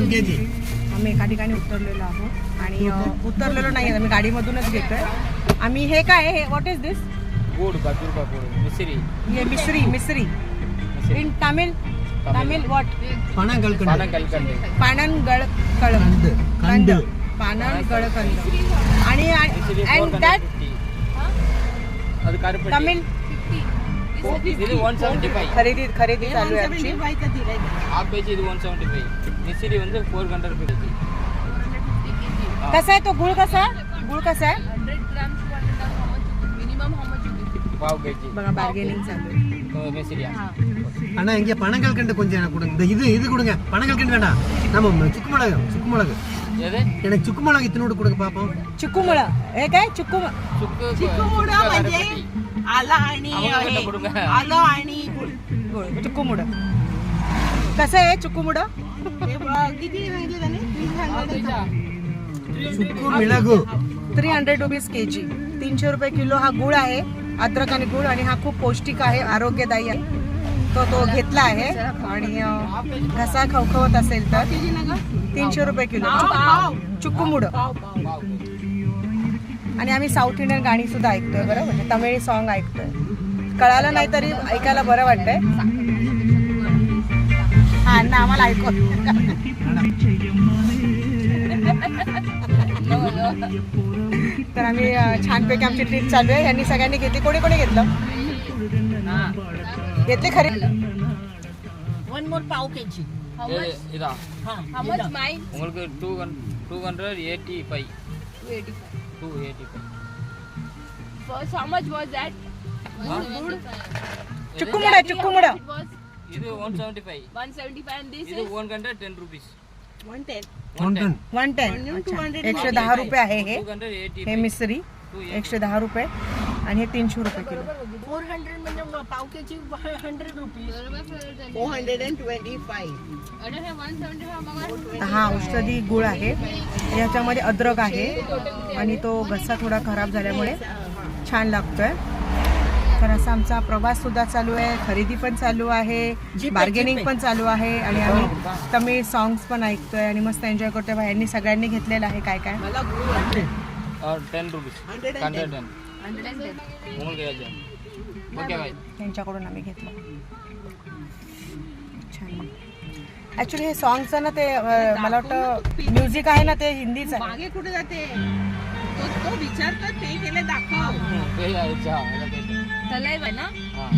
आम्ही एका ठिकाणी उतरलेलो आहोत आणि उतरलेलो नाही आम्ही गाडीमधूनच घेतोय आम्ही. हे काय आहे? व्हॉट इज दिस? गोड खजूर का गोड मिश्री. ये मिश्री इन तमिळ व्हॉट? पानगलकंड. पानगळकंद आणि अँड दॅट ಅದು ಕಾರ್ಪೆಟ್ तमिळ ಇದು 175. खरेदी चालू आहे आमची. हाफ पेजी ಇದು 175. मिश्री வந்து 400 पेजी. कसा आहे तो गुळ? कसा आहे? 100 grams 1.5 minimum how much you give? पाव पेजी. बघा बार्गेनिंग चालू आहे. मिश्री. அண்ணா இங்கே பனங்கல்கண்டு கொஞ்சம் எனக்கு கொடுங்க. இந்த இது கொடுங்க. பனங்கல்கண்டு வேண்டாம். நம்ம சுக்கு மிளகு எது? எனக்கு சுக்கு மிளகு இத்தனோடு கொடுங்க பாப்போம். चिक्कूमुळं हे काय? चिक्कूमुळं म्हणजे आला आणि आलं आणि गुळ. चिक्कूमुळं कसं आहे चिक्कूमुळं? किती सांगितलं त्याने? 300. சுக்கு மிளகு 300 रुपीज केजी. 300 रुपये किलो हा गुळ आहे. अद्रक आणि गुळ आणि हा खूप पौष्टिक आहे, आरोग्यदायी आहे. तो घेतला आहे आणि घसा खवखवत असेल तर 300 रुपये किलो चिक्कूमुळं. आणि आम्ही साऊथ इंडियन गाणी सुद्धा ऐकतोय बरं, म्हणजे तमिळ सॉन्ग ऐकतोय. कळालं नाही तरी ऐकायला बरं वाटतंय. हा ना आम्हाला ऐकू. तर आम्ही छानपैकी आमची ट्रिप चालू आहे. यांनी सगळ्यांनी घेतली. कोणी घेतलं? घेतले खरे. One more पाव केजी. How much? இதா. How much mine? உங்களுக்கு 285. 285. First how much was that? चिक्कूमुळं இது 175. 175 and this இது is 110 rupees. 110. 110 110. 110 रुपये आहे हे 285. मिश्री. 110 रुपये आणि हे 300 रुपये किलो. 400 म्हणजे पाव केजी 100 रुपीज. 425. हा औषधी गुळ आहे. याच्यामध्ये अद्रक आहे आणि तो घसा थोडा खराब झाल्यामुळे छान लागतोय. तर असा आमचा प्रवास सुद्धा चालू आहे, खरेदी पण चालू आहे, बार्गेनिंग पण चालू आहे आणि आम्ही तमिळ सॉंग्स पण ऐकतोय आणि मस्त एन्जॉय करतोय. यांनी सगळ्यांनी घेतलेलं आहे काय काय. और 10 rupees. 110. உங்களுக்கு यायचं. Okay bye. त्यांच्याकडून आम्ही घेतलं. छान. ॲक्च्युली हे सॉंग्सचं ना ते मला वाटतं म्युझिक आहे ना ते हिंदीच आहे. मागे कुठे जाते? तो विचारतो ते केले दाखव. ते यायचं. तलाय ना? हां.